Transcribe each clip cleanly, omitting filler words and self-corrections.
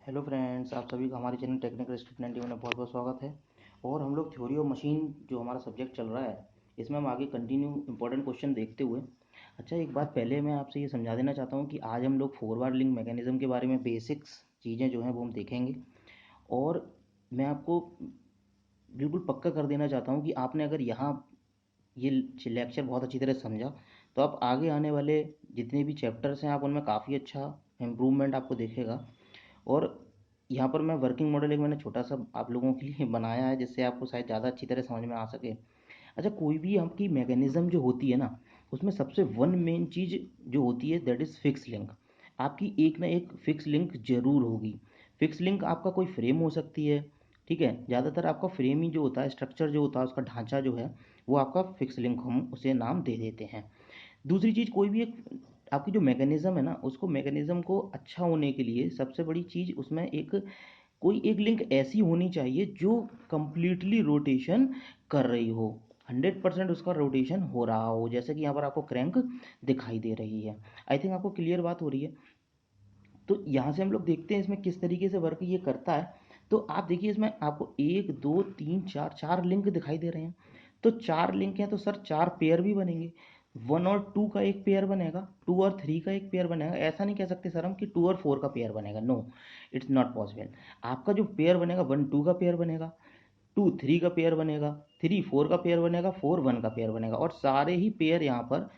Hello friends, आप सभी का हमारे चैनल टेक्निकल स्ट्रीट 91 में बहुत बहुत स्वागत है। और हम लोग थ्योरी ऑफ मशीन जो हमारा सब्जेक्ट चल रहा है, इसमें हम आगे कंटिन्यू इंपॉर्टेंट क्वेश्चन देखते हुए। अच्छा, एक बात पहले मैं आपसे ये समझा देना चाहता हूँ कि आज हम लोग फॉरवर्ड लिंक मैकेनिज्म के बारे में बेसिक्स चीज़ें जो हैं वो हम देखेंगे। और मैं आपको बिल्कुल पक्का कर देना चाहता हूँ कि आपने अगर यहाँ ये लेक्चर बहुत अच्छी तरह समझा तो आप आगे आने वाले जितने भी चैप्टर्स हैं आप उनमें काफ़ी अच्छा इम्प्रूवमेंट आपको दिखेगा। और यहाँ पर मैं वर्किंग मॉडल एक मैंने छोटा सा आप लोगों के लिए बनाया है जिससे आपको शायद ज़्यादा अच्छी तरह समझ में आ सके। अच्छा, कोई भी आपकी मैकेनिज़्म जो होती है ना, उसमें सबसे वन मेन चीज़ जो होती है दैट इज़ फिक्स लिंक। आपकी एक ना एक फिक्स लिंक ज़रूर होगी। फिक्स लिंक आपका कोई फ्रेम हो सकती है, ठीक है। ज़्यादातर आपका फ्रेम ही जो होता है, स्ट्रक्चर जो होता है, उसका ढांचा जो है वो आपका फिक्स लिंक हम उसे नाम दे देते हैं। दूसरी चीज़, कोई भी एक आपकी जो मैकेनिज़्म है ना, उसको मैकेनिज़्म को अच्छा होने के लिए सबसे बड़ी चीज़ उसमें एक कोई एक लिंक ऐसी होनी चाहिए जो कंप्लीटली रोटेशन कर रही हो, 100% उसका रोटेशन हो रहा हो, जैसे कि यहाँ पर आपको क्रैंक दिखाई दे रही है। आई थिंक आपको क्लियर बात हो रही है। तो यहाँ से हम लोग देखते हैं इसमें किस तरीके से वर्क ये करता है। तो आप देखिए, इसमें आपको एक दो तीन चार चार लिंक दिखाई दे रहे हैं। तो चार लिंक हैं तो सर चार पेयर भी बनेंगे। वन और टू का एक पेयर बनेगा, टू और थ्री का एक पेयर बनेगा। ऐसा नहीं कह सकते सर हम कि टू और फोर का पेयर बनेगा, नो, इट्स नॉट पॉसिबल। आपका जो पेयर बनेगा, वन टू का पेयर बनेगा, टू थ्री का पेयर बनेगा, थ्री फोर का पेयर बनेगा, फोर वन का पेयर बनेगा। और सारे ही पेयर यहाँ पर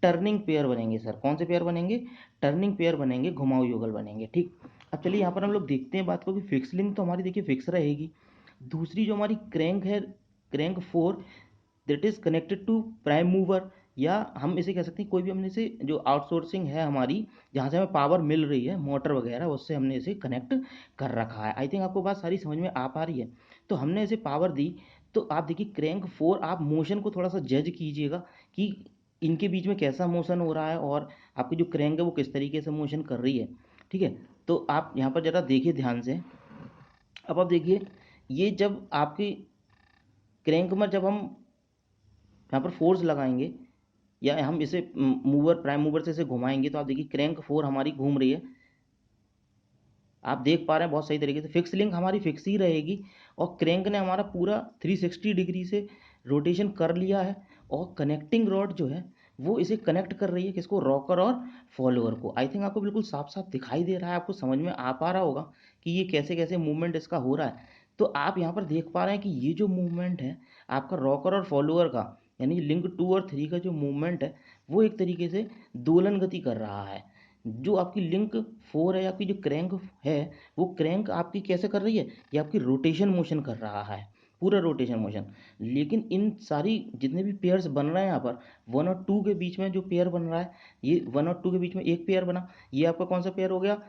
टर्निंग पेयर बनेंगे। सर कौन से पेयर बनेंगे? टर्निंग पेयर बनेंगे, घुमाऊ युगल बनेंगे, ठीक। अब चलिए यहाँ पर हम लोग देखते हैं बात को कि फिक्स लिंक तो हमारी देखिए फिक्स रहेगी। दूसरी जो हमारी क्रैंक है, crank four, that is connected to prime mover. या हम इसे कह सकते हैं कोई भी हमने इसे जो आउटसोर्सिंग है हमारी, जहाँ से हमें पावर मिल रही है मोटर वगैरह, उससे हमने इसे कनेक्ट कर रखा है। आई थिंक आपको बात सारी समझ में आ पा रही है। तो हमने इसे पावर दी। तो आप देखिए क्रैंक फोर, आप मोशन को थोड़ा सा जज कीजिएगा कि इनके बीच में कैसा मोशन हो रहा है और आपकी जो क्रैंक है वो किस तरीके से मोशन कर रही है, ठीक है। तो आप यहाँ पर ज़रा देखिए ध्यान से। अब आप देखिए, ये जब आपकी क्रैंक में जब हम यहाँ पर फोर्स लगाएंगे या हम इसे मूवर, प्राइम मूवर से इसे घुमाएंगे, तो आप देखिए क्रैंक फोर हमारी घूम रही है। आप देख पा रहे हैं बहुत सही तरीके से फिक्स लिंक हमारी फिक्स ही रहेगी। और क्रैंक ने हमारा पूरा 360 डिग्री से रोटेशन कर लिया है। और कनेक्टिंग रॉड जो है वो इसे कनेक्ट कर रही है, किसको? रॉकर और फॉलोअर को। आई थिंक आपको बिल्कुल साफ साफ दिखाई दे रहा है, आपको समझ में आ पा रहा होगा कि ये कैसे कैसे मूवमेंट इसका हो रहा है। तो आप यहाँ पर देख पा रहे हैं कि ये जो मूवमेंट है आपका रॉकर और फॉलोअर का, यानी लिंक टू और थ्री का जो मूवमेंट है, वो एक तरीके से दोलन गति कर रहा है। जो आपकी लिंक फोर है, आपकी जो क्रैंक है, वो क्रैंक आपकी कैसे कर रही है? ये आपकी रोटेशन मोशन कर रहा है, पूरा रोटेशन मोशन। लेकिन इन सारी जितने भी पेयर्स बन रहे हैं यहाँ पर, वन और टू के बीच में जो पेयर बन रहा है, ये वन और टू के बीच में एक पेयर बना, ये आपका कौन सा पेयर हो गया?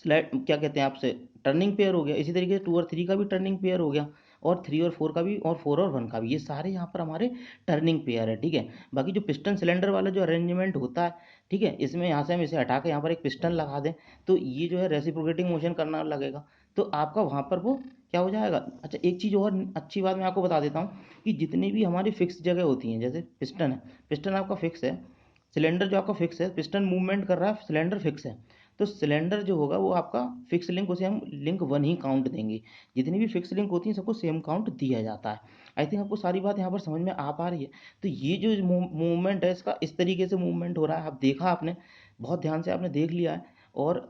स्लाइड क्या कहते हैं आपसे, टर्निंग पेयर हो गया। इसी तरीके से टू और थ्री का भी टर्निंग पेयर हो गया, और थ्री और फोर का भी, और फोर और वन का भी, ये सारे यहाँ पर हमारे टर्निंग पेयर है, ठीक है। बाकी जो पिस्टन सिलेंडर वाला जो अरेंजमेंट होता है, ठीक है, इसमें यहाँ से हम इसे हटा के यहाँ पर एक पिस्टन लगा दें तो ये जो है रेसिप्रोकेटिंग मोशन करना लगेगा। तो आपका वहाँ पर वो क्या हो जाएगा? अच्छा, एक चीज़ और अच्छी बात मैं आपको बता देता हूँ कि जितनी भी हमारी फिक्स जगह होती हैं, जैसे पिस्टन है, पिस्टन आपका फिक्स है, सिलेंडर जो आपका फिक्स है, पिस्टन मूवमेंट कर रहा है, सिलेंडर फिक्स है। तो सिलेंडर जो होगा वो आपका फिक्स लिंक, उसे हम लिंक वन ही काउंट देंगे। जितनी भी फिक्स लिंक होती हैं सबको सेम काउंट दिया जाता है। आई थिंक आपको सारी बात यहाँ पर समझ में आ पा रही है। तो ये जो मूवमेंट है इसका इस तरीके से मूवमेंट हो रहा है, आप देखा आपने, बहुत ध्यान से आपने देख लिया है। और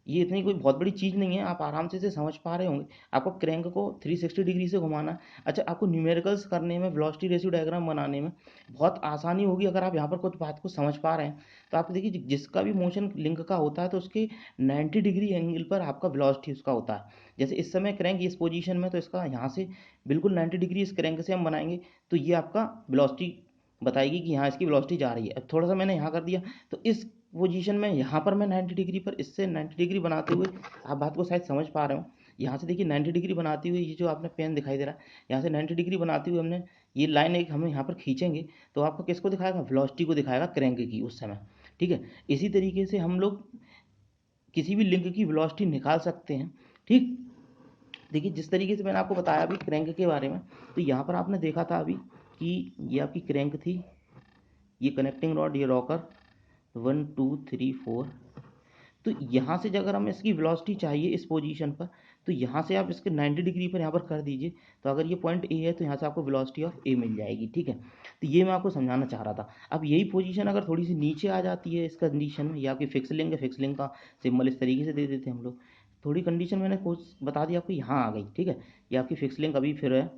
ये इतनी कोई बहुत बड़ी चीज़ नहीं है, आप आराम से इसे समझ पा रहे होंगे। आपको क्रैंक को 360 डिग्री से घुमाना है। अच्छा, आपको न्यूमेरिकल्स करने में, वेलोसिटी रेशियो डायग्राम बनाने में बहुत आसानी होगी अगर आप यहाँ पर कुछ बात को समझ पा रहे हैं। तो आप देखिए जिसका भी मोशन लिंक का होता है तो उसके 90 डिग्री एंगल पर आपका वेलोसिटी उसका होता है। जैसे इस समय क्रैंक इस पोजीशन में, तो इसका यहाँ से बिल्कुल 90 डिग्री इस क्रैंक से हम बनाएंगे तो ये आपका वेलोसिटी बताएगी कि यहाँ इसकी वेलोसिटी जा रही है। अब थोड़ा सा मैंने यहाँ कर दिया तो इस पोजीशन में यहाँ पर मैं 90 डिग्री पर इससे 90 डिग्री बनाते हुए, आप बात को शायद समझ पा रहे हो, यहाँ से देखिए 90 डिग्री बनाती हुई, ये जो आपने पेन दिखाई दे रहा है, यहाँ से 90 डिग्री बनाती हुई हमने ये लाइन एक हम यहाँ पर खींचेंगे तो आपको किसको दिखाएगा? वेलोसिटी को दिखाएगा, क्रैंक की उस समय, ठीक है। इसी तरीके से हम लोग किसी भी लिंक की वेलोसिटी निकाल सकते हैं, ठीक। देखिए जिस तरीके से मैंने आपको बताया अभी क्रैंक के बारे में, तो यहाँ पर आपने देखा था अभी कि ये आपकी क्रैंक थी, ये कनेक्टिंग रॉड, ये rocker, one two three four. तो यहाँ से अगर हमें इसकी वेलोसिटी चाहिए इस पोजीशन पर, तो यहाँ से आप इसके 90 डिग्री पर यहाँ पर कर दीजिए, तो अगर ये पॉइंट ए है तो यहाँ से आपको वेलोसिटी ऑफ ए मिल जाएगी। ठीक है, तो ये मैं आपको समझाना चाह रहा था। अब यही पोजीशन अगर थोड़ी सी नीचे आ जाती है इस कंडीशन में, या आपकी फिक्स लिंक है, फिक्स लिंक का सिंबल इस तरीके से दे देते हैं हम लोग। थोड़ी कंडीशन मैंने कुछ बता दी आपको, यहाँ आ गई। ठीक है, ये आपकी फिक्स लिंक अभी फिर है।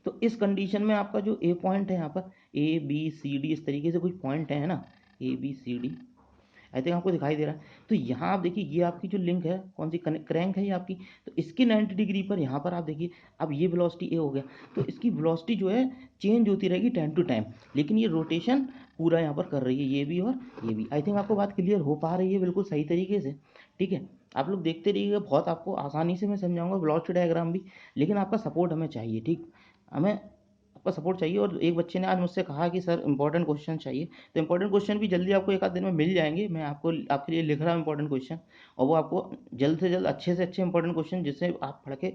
तो इस कंडीशन में आपका जो ए पॉइंट है यहाँ पर ए बी सी डी इस तरीके से कुछ पॉइंट है ना, A B C D, I think आपको दिखाई दे रहा है। तो यहाँ आप देखिए ये आपकी जो लिंक है कौन सी क्रैंक है ये आपकी, तो इसकी 90 डिग्री पर यहाँ पर आप देखिए अब ये वेलोसिटी ए हो गया, तो इसकी वेलोसिटी जो है चेंज होती रहेगी टाइम टू टाइम, लेकिन ये रोटेशन पूरा यहाँ पर कर रही है, ये भी और ये भी। आई थिंक आपको बात क्लियर हो पा रही है बिल्कुल सही तरीके से। ठीक है, आप लोग देखते रहिएगा, बहुत आपको आसानी से मैं समझाऊंगा वेलोसिटी डायग्राम भी, लेकिन आपका सपोर्ट हमें चाहिए। ठीक, हमें आपका सपोर्ट चाहिए। और एक बच्चे ने आज मुझसे कहा कि सर इंपॉर्टेंट क्वेश्चन चाहिए, तो इंपॉर्टेंट क्वेश्चन भी जल्दी आपको एक आध दिन में मिल जाएंगे। मैं आपको आपके लिए लिख रहा हूँ इंपॉर्टेंट क्वेश्चन, और वो आपको जल्द से जल्द अच्छे से अच्छे इंपॉर्टेंट क्वेश्चन, जिससे आप पढ़ के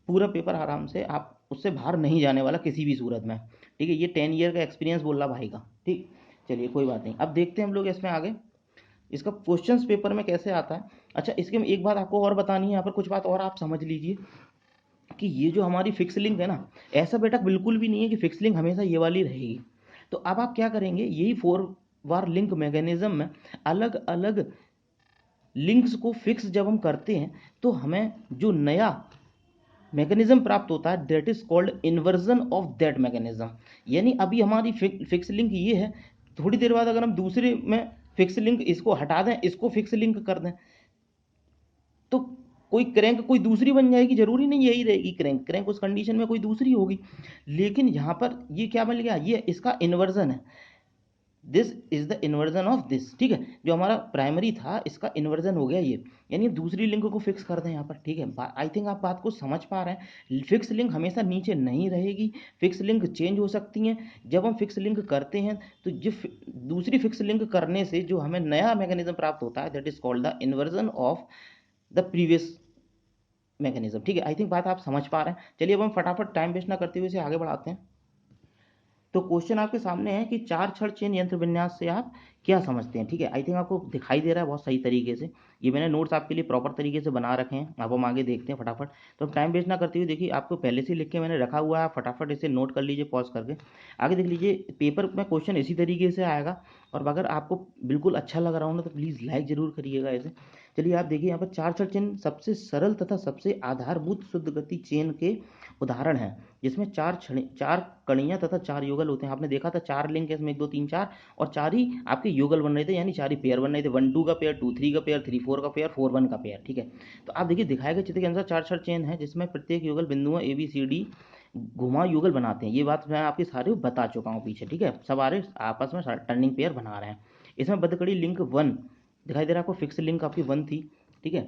पूरा पेपर आराम से, आप उससे बाहर नहीं जाने वाला किसी भी सूरत में। ठीक है, ये 10 ईयर का एक्सपीरियंस बोल रहा भाई का। ठीक, चलिए कोई बात नहीं, अब देखते हैं हम लोग इसमें आगे इसका क्वेश्चंस पेपर में कैसे आता है। अच्छा, इसके में एक बात आपको और बतानी है यहाँ पर, कुछ बात और आप समझ लीजिए कि ये जो हमारी फिक्स लिंक है ना, ऐसा बेटा बिल्कुल भी नहीं है कि फिक्स लिंक हमेशा ये वाली रहेगी। तो अब आप क्या करेंगे, यही 4 बार लिंक मैकेनिज्म में अलग अलग लिंक्स को फिक्स जब हम करते हैं, तो हमें जो नया मैकेनिज्म प्राप्त होता है, that is called inversion of that mechanism. यानी अभी हमारी फिक्स लिंक ये है, थोड़ी देर बाद अगर हम दूसरे में फिक्स लिंक इसको हटा दें, इसको फिक्स लिंक कर दें, तो कोई क्रैंक कोई दूसरी बन जाएगी, जरूरी नहीं यही रहेगी क्रैंक, क्रैंक उस कंडीशन में कोई दूसरी होगी। लेकिन यहाँ पर ये क्या बन गया, ये इसका इन्वर्जन है, this is the inversion of this. ठीक है, जो हमारा प्राइमरी था इसका इन्वर्जन हो गया ये, यानी दूसरी लिंक को फिक्स कर दें यहाँ पर। ठीक है, आई थिंक आप बात को समझ पा रहे हैं। फिक्स लिंक हमेशा नीचे नहीं रहेगी, फिक्स लिंक चेंज हो सकती हैं। जब हम फिक्स लिंक करते हैं तो जो दूसरी फिक्स लिंक करने से जो हमें नया मैकेनिज्म प्राप्त होता है, that is called the inversion of the previous mechanism. ठीक है, आई थिंक बात आप समझ पा रहे हैं। चलिए अब हम फटाफट टाइम वेस्ट ना करते हुए इसे आगे बढ़ाते हैं। तो क्वेश्चन आपके सामने है कि 4 छड़ चेन यंत्र विन्यास से आप क्या समझते हैं। ठीक है, आई थिंक आपको दिखाई दे रहा है बहुत सही तरीके से, ये मैंने नोट्स आपके लिए प्रॉपर तरीके से बना रखे हैं। अब हम आगे देखते हैं फटाफट। तो अब टाइम वेस्ट ना करते हुए देखिए, आपको पहले से लिख के मैंने रखा हुआ है, आप फटाफट इसे नोट कर लीजिए पॉज करके, आगे देख लीजिए। पेपर में क्वेश्चन इसी तरीके से आएगा, और अगर आपको बिल्कुल अच्छा लग रहा हो ना तो प्लीज़ लाइक जरूर करिएगा इसे। चलिए आप देखिए यहाँ पर 4 छड़ चेन सबसे सरल तथा सबसे आधारभूत शुद्ध गति चेन के उदाहरण है, जिसमें 4 कड़ियाँ तथा 4 युगल होते हैं। आपने देखा था 4 लिंक है इसमें, 1 2 3 4, और 4 ही आपके युगल बन रहे थे, यानी 4 ही पेयर बन रहे थे, 1 2 का पेयर, 2 3 का पेयर, 3 4 का पेयर, 4 1 का पेयर। ठीक है, तो आप देखिए दिखाए गए चित्र के अनुसार 4 छड़ चेन है, जिसमें प्रत्येक युगल बिंदुओं ए बी सी डी घुमा युगल बनाते हैं। ये बात मैं आपके सारे बता चुका हूँ पीछे। ठीक है, सब आ रहे आपस में टर्निंग पेयर बना रहे हैं। इसमें बदकड़ी लिंक 1 दिखाई दे रहा है आपको, फिक्स लिंक आपकी 1 थी। ठीक है,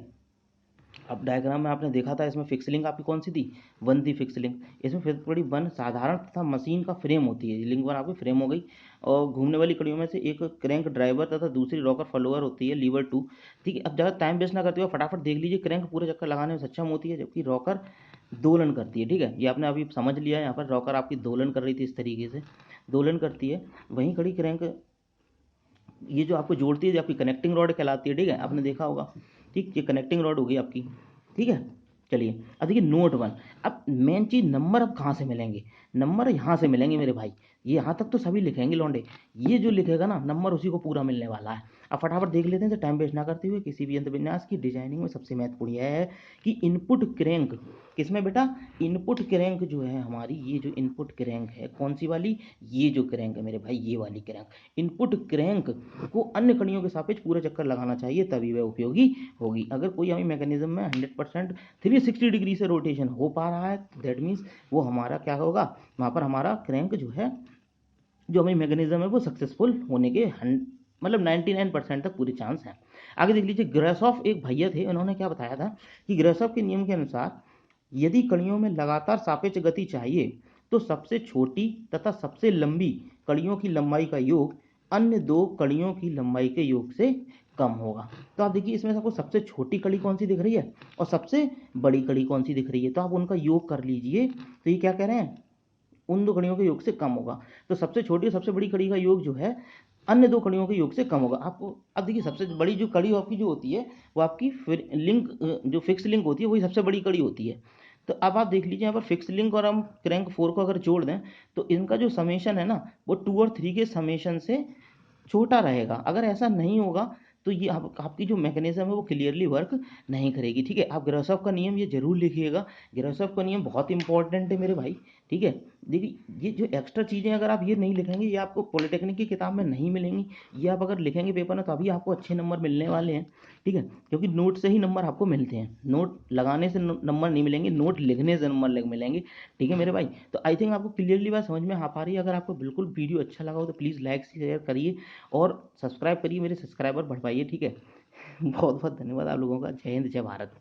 अब डायग्राम में आपने देखा था, इसमें फिक्स लिंक आपकी कौन सी थी, 1 थी फिक्स लिंक। इसमें फिर बड़ी 1 साधारण तथा मशीन का फ्रेम होती है, लिंक 1 आपकी फ्रेम हो गई। और घूमने वाली कड़ियों में से एक क्रैंक ड्राइवर तथा दूसरी रॉकर फॉलोअर होती है, लीवर 2। ठीक है, अब ज़्यादा टाइम वेस्ट ना करते हुए फटाफट देख लीजिए, क्रैंक पूरे चक्कर लगाने में सक्षम होती है, जबकि रॉकर दोलन करती है। ठीक है, ये आपने अभी समझ लिया है, यहाँ पर रॉकर आपकी दोलन कर रही थी, इस तरीके से दोलन करती है। वहीं खड़ी क्रैंक ये जो आपको जोड़ती है, जो आपकी कनेक्टिंग रॉड कहलाती है। ठीक है, आपने देखा होगा। ठीक, ये कनेक्टिंग रॉड होगी आपकी। ठीक है, चलिए अब देखिए नोट 1। अब मेन चीज़ नंबर अब कहाँ से मिलेंगे, नंबर यहाँ से मिलेंगे मेरे भाई। ये यहाँ तक तो सभी लिखेंगे लौंडे, ये जो लिखेगा ना नंबर उसी को पूरा मिलने वाला है। अब फटाफट देख लेते हैं, तो टाइम वेस्ट ना करते हुए। किसी भी यंत्र विन्यास की डिजाइनिंग में सबसे महत्वपूर्ण यह है कि इनपुट क्रैंक, किसमें बेटा, इनपुट क्रैंक जो है हमारी, ये जो इनपुट क्रैंक है कौन सी वाली, ये जो क्रैंक है मेरे भाई, ये वाली क्रैंक, इनपुट क्रैंक को अन्य कड़ियों के सापेक्ष पूरा चक्कर लगाना चाहिए, तभी वह उपयोगी होगी। अगर कोई हमें मैकेनिज्म में 100% 360 डिग्री से रोटेशन हो पा रहा है, दैट मीन्स वो हमारा क्या होगा, वहाँ पर हमारा क्रैंक जो है, जो हमें मैकेनिज्म है, वो सक्सेसफुल होने के मतलब 99% तक पूरे चांस हैं। आगे देख लीजिए, ग्रेसॉफ एक भैया थे, उन्होंने क्या बताया था कि ग्रेसॉफ के नियम के अनुसार यदि कड़ियों में लगातार सापेक्ष गति चाहिए, तो सबसे छोटी तथा सबसे लंबी कड़ियों की लंबाई का योग अन्य 2 कड़ियों की लंबाई के योग से कम होगा। तो आप देखिए, इसमें आपको सबसे छोटी कड़ी कौन सी दिख रही है और सबसे बड़ी कड़ी कौन सी दिख रही है, तो आप उनका योग कर लीजिए। तो ये क्या कह रहे हैं, उन 2 कड़ियों के योग से कम होगा। तो सबसे छोटी और सबसे बड़ी कड़ी का योग जो है अन्य दो कड़ियों के योग से कम होगा। आपको अब देखिए सबसे बड़ी जो कड़ी आपकी जो होती है वो आपकी लिंक जो फिक्स लिंक होती है वही सबसे बड़ी कड़ी होती है। तो अब आप देख लीजिए यहाँ पर फिक्स लिंक और हम क्रैंक 4 को अगर जोड़ दें तो इनका जो समेशन है ना वो 2 और 3 के समेशन से छोटा रहेगा। अगर ऐसा नहीं होगा तो ये आपकी जो मैकेनिज्म है वो क्लियरली वर्क नहीं करेगी। ठीक है, आप ग्रासॉफ का नियम ये जरूर लिखिएगा। ग्रासॉफ का नियम बहुत इंपॉर्टेंट है मेरे भाई। ठीक है, देखिए ये जो एक्स्ट्रा चीज़ें अगर आप ये नहीं लिखेंगे ये आपको पॉलिटेक्निक की किताब में नहीं मिलेंगी। ये आप अगर लिखेंगे पेपर में तो अभी आपको अच्छे नंबर मिलने वाले हैं। ठीक है, क्योंकि नोट से ही नंबर आपको मिलते हैं, नोट लगाने से नंबर नहीं मिलेंगे, नोट लिखने से नंबर मिलेंगे। ठीक है मेरे भाई, तो आई थिंक आपको क्लियरली बात समझ में आ पा रही है। अगर आपको बिल्कुल वीडियो अच्छा लगा हो तो प्लीज़ लाइक शेयर करिए और सब्सक्राइब करिए, मेरे सब्सक्राइबर बढ़वाइए। ठीक है बहुत बहुत धन्यवाद आप लोगों का। जय हिंद, जय भारत।